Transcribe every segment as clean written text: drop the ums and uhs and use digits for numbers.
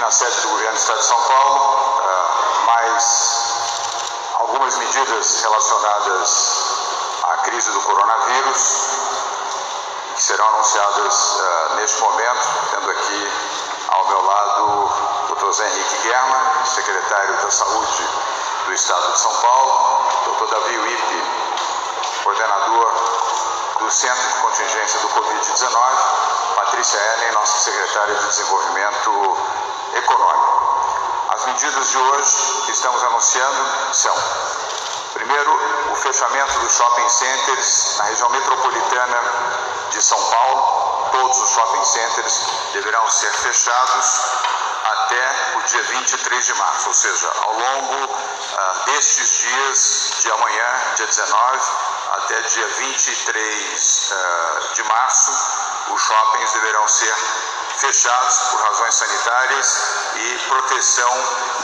na sede do Governo do Estado de São Paulo, mais algumas medidas relacionadas à crise do coronavírus, que serão anunciadas neste momento, tendo aqui ao meu lado o Dr. Zé Henrique Guerra, secretário da Saúde do Estado de São Paulo, Dr. Davi Wippe, coordenador do Centro de Contingência do Covid-19, Patrícia Ellen, nossa secretária de Desenvolvimento Econômico. As medidas de hoje que estamos anunciando são: primeiro, o fechamento dos shopping centers na região metropolitana de São Paulo. Todos os shopping centers deverão ser fechados até o dia 23 de março, ou seja, ao longo destes dias, de amanhã, dia 19, até dia 23 de março, os shoppings deverão ser fechados por razões sanitárias e proteção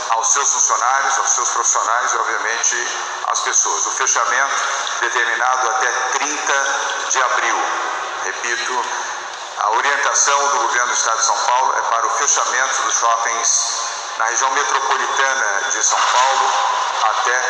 aos seus funcionários, aos seus profissionais e, obviamente, às pessoas. O fechamento determinado até 30 de abril. Repito, a orientação do Governo do Estado de São Paulo é para o fechamento dos shoppings na região metropolitana de São Paulo até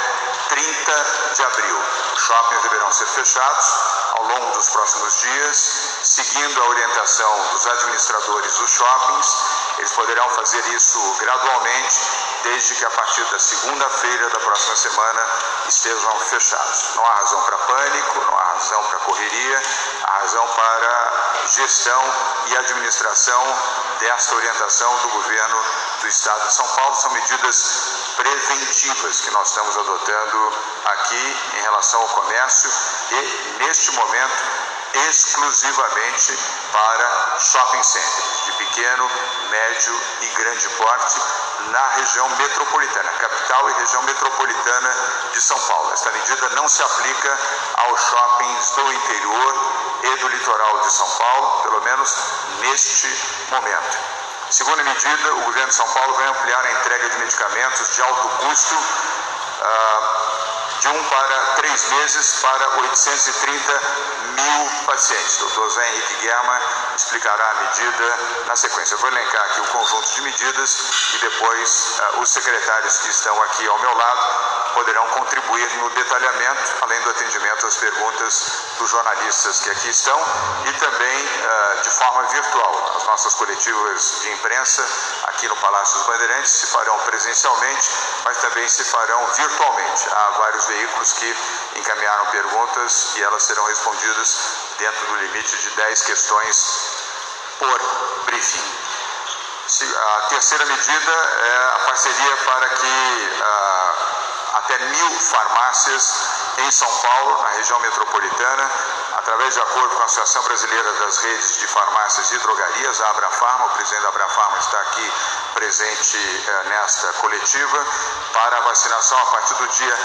30 de abril. Os shoppings deverão ser fechados ao longo dos próximos dias, seguindo a orientação dos administradores dos shoppings. Eles poderão fazer isso gradualmente, desde que a partir da segunda-feira da próxima semana estejam fechados. Não há razão para pânico, não há razão para correria, há razão para gestão e administração desta orientação do Governo do Estado de São Paulo. São medidas preventivas que nós estamos adotando aqui em relação ao comércio e, neste momento, exclusivamente para shopping centers de pequeno, médio e grande porte na região metropolitana, capital e região metropolitana de São Paulo. Esta medida não se aplica aos shoppings do interior e do litoral de São Paulo, pelo menos neste momento. Segunda medida, o Governo de São Paulo vai ampliar a entrega de medicamentos de alto custo de 1 para 3 meses para 830 mil pacientes. O Dr. Zé Henrique Guerra explicará a medida na sequência. Eu vou elencar aqui o conjunto de medidas e depois os secretários que estão aqui ao meu lado poderão contribuir no detalhamento, além do atendimento às perguntas dos jornalistas que aqui estão e também de forma virtual. As nossas coletivas de imprensa aqui no Palácio dos Bandeirantes se farão presencialmente, mas também se farão virtualmente. Há vários veículos que encaminharam perguntas e elas serão respondidas dentro do limite de 10 questões por briefing. A terceira medida é a parceria para que até 1.000 farmácias em São Paulo, na região metropolitana, através de acordo com a Associação Brasileira das Redes de Farmácias e Drogarias, a Abrafarma. O presidente da Abrafarma está aqui presente nesta coletiva, para a vacinação a partir do dia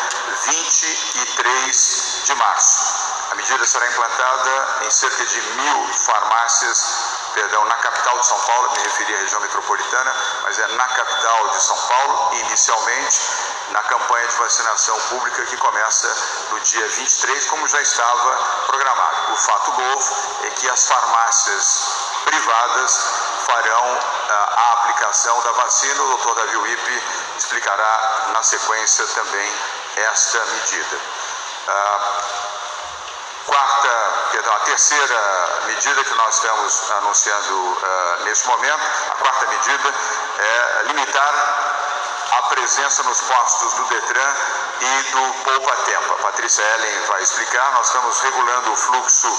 23 de março. A medida será implantada em cerca de 1.000 farmácias, na capital de São Paulo, me referi à região metropolitana, mas é na capital de São Paulo, inicialmente, na campanha de vacinação pública que começa no dia 23, como já estava programado. O fato novo é que as farmácias privadas farão a aplicação da vacina. O Dr. Davi Wippe explicará na sequência também esta medida. A terceira medida que nós estamos anunciando neste momento, a quarta medida, é limitar a presença nos postos do Detran e do Poupa Tempo. A Patrícia Ellen vai explicar. Nós estamos regulando o fluxo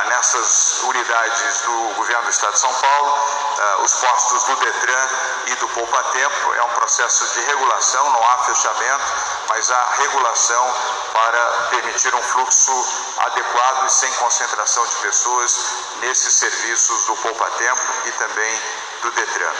nessas unidades do Governo do Estado de São Paulo. Os postos do Detran e do Poupa Tempo é um processo de regulação, não há fechamento, mas há regulação para permitir um fluxo adequado e sem concentração de pessoas nesses serviços do Poupa Tempo e também do Detran.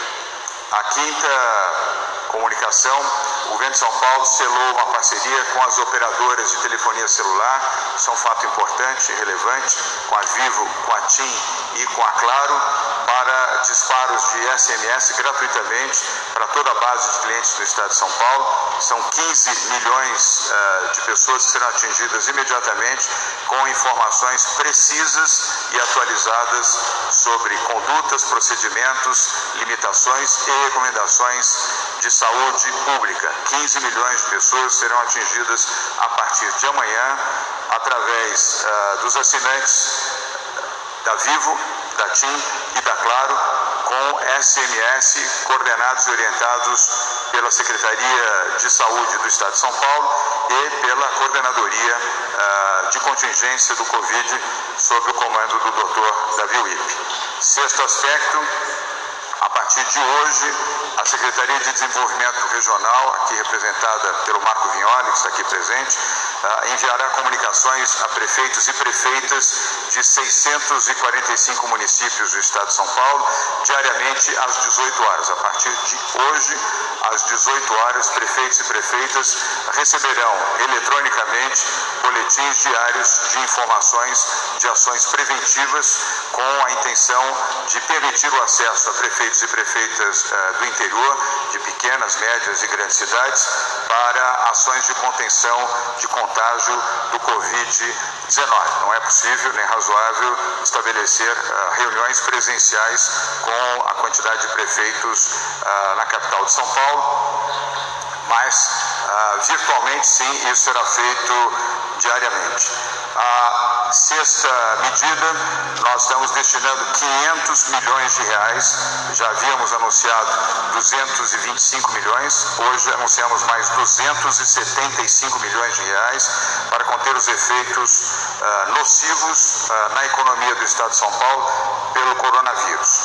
A quinta comunicação, o governo de São Paulo selou uma parceria com as operadoras de telefonia celular, isso é um fato importante e relevante, com a Vivo, com a TIM e com a Claro, para disparos de SMS gratuitamente para toda a base de clientes do estado de São Paulo. São 15 milhões de pessoas que serão atingidas imediatamente com informações precisas e atualizadas sobre condutas, procedimentos, limitações e recomendações de saúde pública. 15 milhões de pessoas serão atingidas a partir de amanhã através dos assinantes da Vivo, da TIM e da Claro, com SMS coordenados e orientados pela Secretaria de Saúde do Estado de São Paulo e pela Coordenadoria de Contingência do Covid, sob o comando do Dr. Davi Wipp. Sexto aspecto, a partir de hoje, a Secretaria de Desenvolvimento Regional, aqui representada pelo Marco Vignoli, que está aqui presente, enviará comunicações a prefeitos e prefeitas de 645 municípios do estado de São Paulo, diariamente às 18 horas. A partir de hoje, às 18 horas, prefeitos e prefeitas receberão eletronicamente boletins diários de informações de ações preventivas com a intenção de permitir o acesso a prefeitos e prefeitas do interior, de pequenas, médias e grandes cidades, para ações de contenção de contágio do Covid-19. Não é possível nem razoável estabelecer reuniões presenciais com a quantidade de prefeitos na capital de São Paulo, mas virtualmente sim, isso será feito diariamente. A sexta medida, nós estamos destinando 500 milhões de reais, já havíamos anunciado 225 milhões, hoje anunciamos mais 275 milhões de reais para conter os efeitos nocivos na economia do estado de São Paulo pelo coronavírus.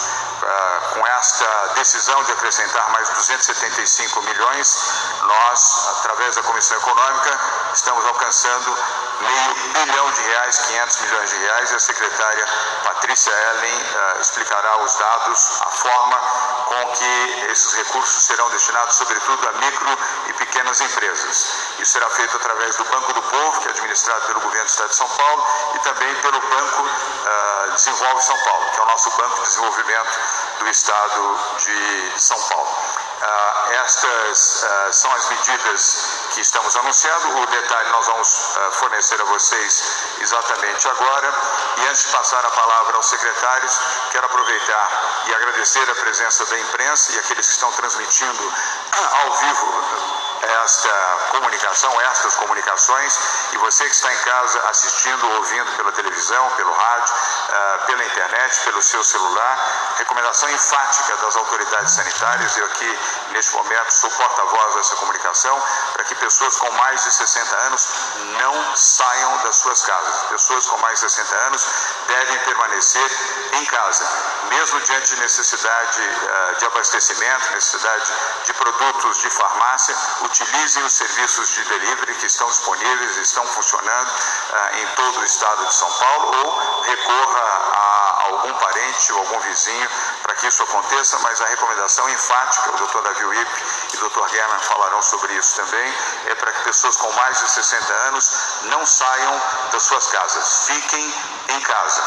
Com esta decisão de acrescentar mais 275 milhões, nós, através da Comissão Econômica, estamos alcançando R$500 bilhão, 500 milhões de reais, e a secretária Patrícia Ellen explicará os dados, a forma com que esses recursos serão destinados, sobretudo, a micro e pequenas empresas. Isso será feito através do Banco do Povo, que é administrado pelo Governo do Estado de São Paulo, e também pelo Banco Desenvolve São Paulo, que é o nosso Banco de Desenvolvimento do Estado de São Paulo. Estas são as medidas que estamos anunciando. O detalhe nós vamos fornecer a vocês exatamente agora. E antes de passar a palavra aos secretários, quero aproveitar e agradecer a presença da imprensa e aqueles que estão transmitindo ao vivo estas comunicações, e você que está em casa assistindo ou ouvindo pela televisão, pelo rádio, pela internet, pelo seu celular. Recomendação enfática das autoridades sanitárias, eu aqui neste momento sou porta-voz dessa comunicação, para que pessoas com mais de 60 anos não saiam das suas casas. Pessoas com mais de 60 anos devem permanecer em casa, mesmo diante de necessidade de abastecimento, necessidade de produtos de farmácia. Utilizem os serviços de delivery que estão disponíveis, estão funcionando em todo o estado de São Paulo, ou recorra a algum parente ou algum vizinho para que isso aconteça, mas a recomendação enfática, o Dr. Davi Wipp e o Dr. German falarão sobre isso também, é para que pessoas com mais de 60 anos não saiam das suas casas, fiquem em casa.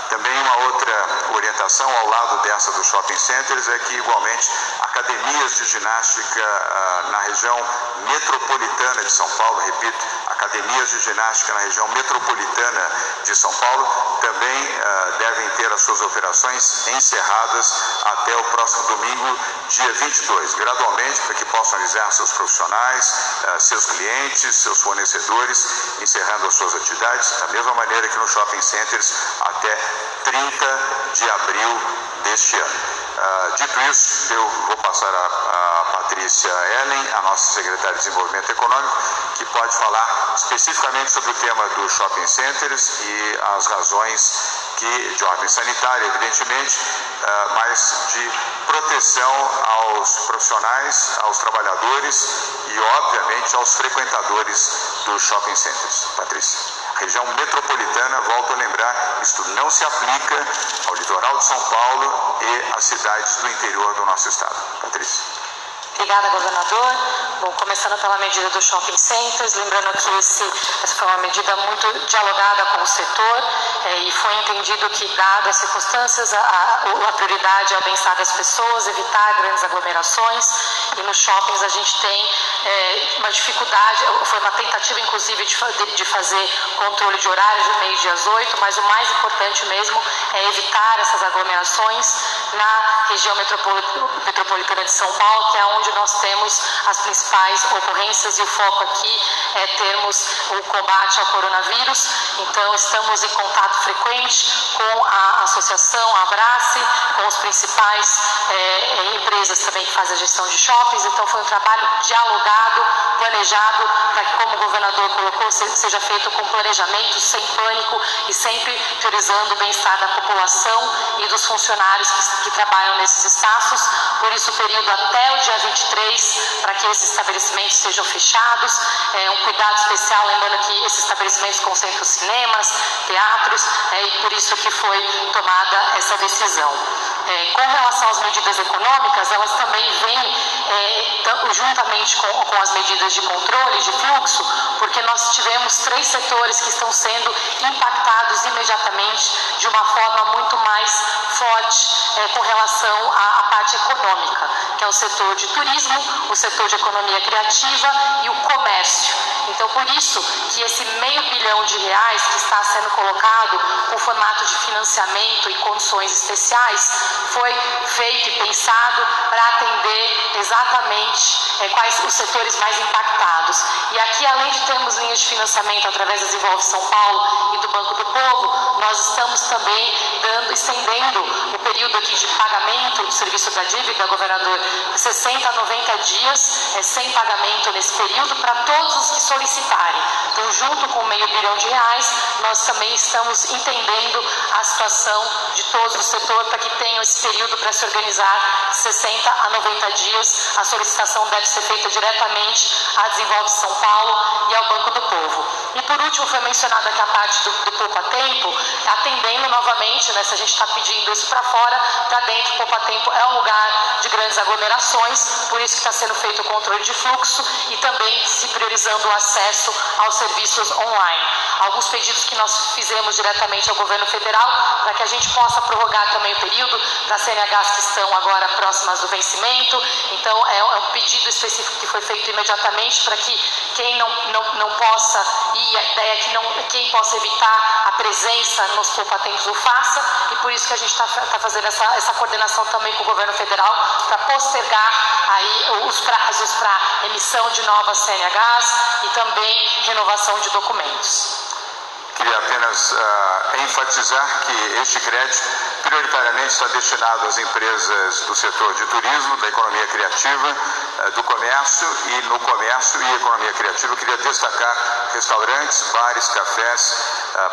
Também uma outra orientação ao lado dessa dos shopping centers é que, igualmente, academias de ginástica na região metropolitana de São Paulo, repito, academias de ginástica na região metropolitana de São Paulo também devem ter as suas operações encerradas até o próximo domingo, dia 22, gradualmente, para que possam avisar seus profissionais, seus clientes, seus fornecedores, encerrando as suas atividades, da mesma maneira que nos shopping centers até 30 de abril deste ano. Dito isso, eu vou passar a Patrícia Ellen, a nossa secretária de Desenvolvimento Econômico, que pode falar especificamente sobre o tema dos shopping centers e as razões de ordem sanitária, evidentemente, mas de proteção aos profissionais, aos trabalhadores e, obviamente, aos frequentadores dos shopping centers. Patrícia. Região metropolitana, volto a lembrar, isto não se aplica ao litoral de São Paulo e às cidades do interior do nosso estado. Patrícia. Obrigada, governador. Bom, começando pela medida dos shopping centers, lembrando que essa foi uma medida muito dialogada com o setor e foi entendido que, dadas as circunstâncias, a prioridade é o bem-estar das pessoas, evitar grandes aglomerações, e nos shoppings a gente tem uma dificuldade, foi uma tentativa, inclusive, de fazer controle de horários de meio-dia às 8, mas o mais importante mesmo é evitar essas aglomerações na região metropolitana de São Paulo, que é onde nós temos as principais ocorrências, e o foco aqui é termos o combate ao coronavírus. Então, estamos em contato frequente com a associação, a Abrace, com os principais empresas também que fazem a gestão de shoppings. Então, foi um trabalho dialogado, planejado, para que, como o governador colocou, seja feito com planejamento, sem pânico e sempre priorizando o bem-estar da população e dos funcionários que trabalham nesses espaços. Por isso, o período até o dia 23, para que esses estabelecimentos sejam fechados. Um cuidado especial, lembrando que esses estabelecimentos concentram cinemas, teatros, e por isso que foi tomada essa decisão. Com relação às medidas econômicas, elas também vêm juntamente com as medidas de controle de fluxo, porque nós tivemos 3 setores que estão sendo impactados imediatamente de uma forma muito mais forte com relação à parte econômica, que é o setor de turismo, o setor de economia criativa e o comércio. Então, por isso que esse R$500 bilhão que está sendo colocado com formato de financiamento e condições especiais foi feito e pensado para atender exatamente quais os setores mais impactados. E aqui, além de termos linhas de financiamento através das Envolve São Paulo e do Banco do Povo, nós estamos também estendendo o período aqui de pagamento do serviço da dívida, governador, 60 a 90 dias sem pagamento nesse período para todos os que solicitarem. Então, junto com R$500 bilhão, nós também estamos entendendo a situação de todos o setor para que tenham esse período para se organizar, 60 a 90 dias. A solicitação deve ser feita diretamente à Desenvolve São Paulo e ao Banco do Povo. E por último, foi mencionada aqui a parte do poupa-tempo, atendendo novamente, se a gente está pedindo isso para fora, para dentro. O poupa-tempo é um lugar de grandes aglomerações, por isso que está sendo feito o controle de fluxo e também se priorizando o acesso aos serviços online. Alguns pedidos que nós fizemos diretamente ao governo federal para que a gente possa prorrogar também o período para CNHs que estão agora próximas do vencimento. Então, é um pedido específico que foi feito imediatamente para que quem não possa ir, a ideia é que quem possa evitar a presença nos poupa-tempos o faça, e por isso que a gente está fazendo essa coordenação também com o governo federal para postergar aí os prazos para emissão de novas CNHs e também renovação de documentos. Queria apenas enfatizar que este crédito prioritariamente está destinado às empresas do setor de turismo, da economia criativa, do comércio, e no comércio e economia criativa eu queria destacar restaurantes, bares, cafés,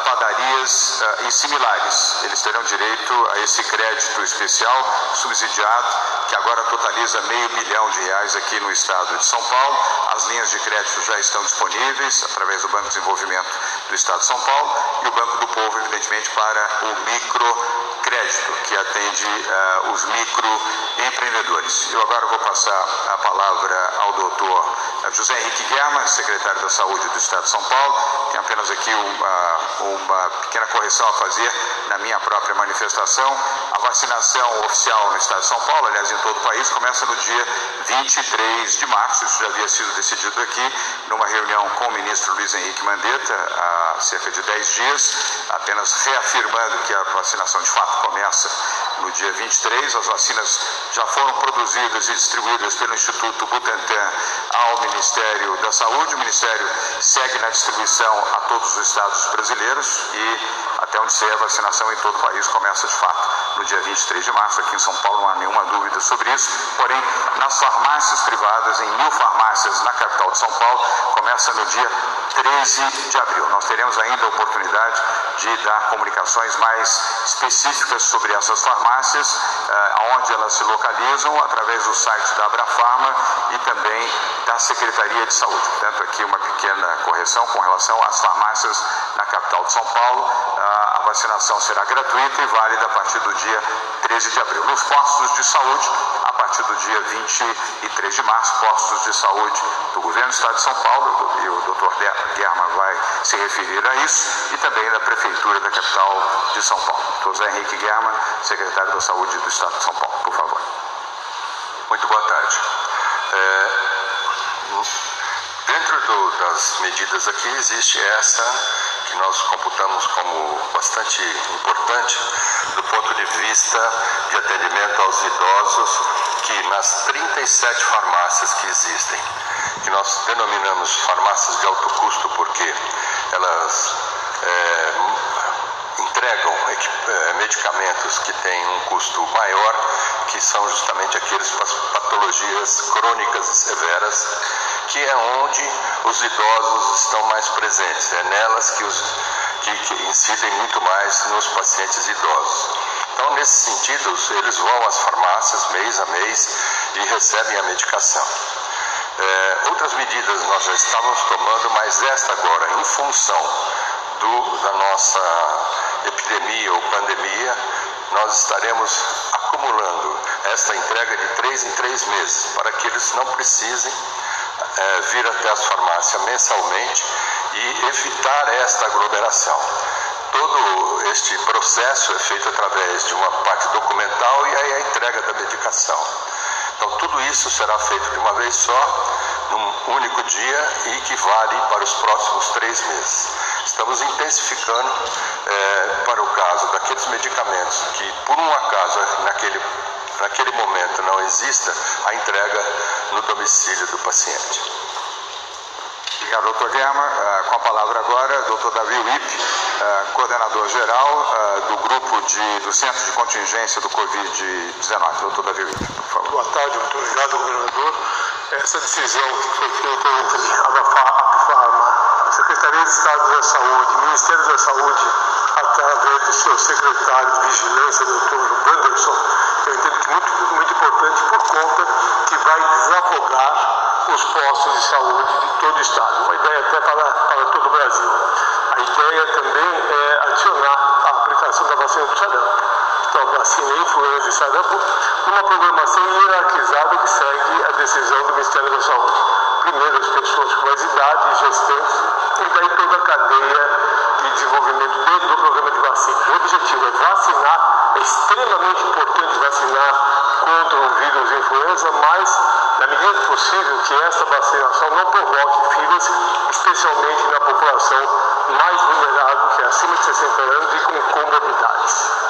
padarias e similares. Eles terão direito a esse crédito especial subsidiado, que agora totaliza R$500 bilhão aqui no estado de São Paulo. As linhas de crédito já estão disponíveis através do Banco de Desenvolvimento do Estado de São Paulo e o Banco do Povo, evidentemente, para o microcrédito, que atende os microempreendedores. Eu agora vou passar a palavra ao doutor José Henrique Guerra, secretário da Saúde do Estado de São Paulo. Tem apenas aqui uma pequena correção a fazer na minha própria manifestação. A vacinação oficial no Estado de São Paulo, aliás, em todo o país, começa no dia 23 de março. Isso já havia sido decidido aqui numa reunião com o ministro Luiz Henrique Mandetta há cerca de 10 dias, apenas reafirmando que a vacinação de fato começa no dia 23. As vacinas já foram produzidas e distribuídas pelo Instituto Butantan ao Ministério da Saúde. O Ministério segue na distribuição a todos os estados brasileiros e, até onde sei, a vacinação em todo o país começa de fato no dia 23 de março. Aqui em São Paulo não há nenhuma dúvida sobre isso, porém, nas farmácias privadas, em 1000 farmácias na capital de São Paulo, começa no dia 13 de abril. Nós teremos ainda a oportunidade de dar comunicações mais específicas sobre essas farmácias, onde elas se localizam, através do site da Abrafarma e também da Secretaria de Saúde. Portanto, aqui uma pequena correção com relação às farmácias na capital de São Paulo. a vacinação será gratuita e válida a partir do dia 13 de abril. Nos postos de saúde, a partir do dia 23 de março, postos de saúde do Governo do Estado de São Paulo, e o Dr. Guerma vai se referir a isso, e também da Prefeitura da capital de São Paulo. Dr. José Henrique Guerma, secretário da Saúde do Estado de São Paulo, por favor. Muito boa tarde. Dentro das medidas aqui existe essa que nós computamos como bastante importante do ponto de vista de atendimento aos idosos, que nas 37 farmácias que existem, que nós denominamos farmácias de alto custo porque elas entregam medicamentos que têm um custo maior, que são justamente aqueles para as patologias crônicas e severas, que é onde os idosos estão mais presentes. É nelas que incidem muito mais nos pacientes idosos. Então, nesse sentido, eles vão às farmácias mês a mês e recebem a medicação. Outras medidas nós já estávamos tomando, mas esta agora, em função da nossa epidemia ou pandemia, nós estaremos acumulando esta entrega de 3 em 3 meses, para que eles não precisem vir até as farmácias mensalmente e evitar esta aglomeração. Todo este processo é feito através de uma parte documental e aí a entrega da medicação. Então, tudo isso será feito de uma vez só, num único dia, e que vale para os próximos 3 meses. Estamos intensificando para o caso daqueles medicamentos que, por um acaso, naquele momento não exista, a entrega no domicílio do paciente. Obrigado, doutor Guerma. Com a palavra agora, doutor Davi Wipp, coordenador-geral do grupo do Centro de Contingência do Covid-19. Doutor Davi Wipp, por favor. Boa tarde, muito obrigado, governador. Essa decisão que foi feita entre a ABFARMA, a Secretaria de Estado da Saúde, o Ministério da Saúde, através do seu secretário de Vigilância, doutor Wanderson, eu entendo que é muito importante por conta que vai desafogar os postos de saúde de todo o Estado. Uma ideia até para todo o Brasil. A ideia também é adicionar a aplicação da vacina do sarampo. Então, a vacina influenza e sarampo, uma programação hierarquizada que segue a decisão do Ministério da Saúde. Primeiro, as pessoas com mais idade, gestantes, e daí toda a cadeia de desenvolvimento dentro do programa de vacina. O objetivo é vacinar, é extremamente importante vacinar contra o vírus influenza, mas, na medida do possível, que essa vacinação não provoque filas, especialmente na população mais vulnerável, que é acima de 60 anos e com comorbidades.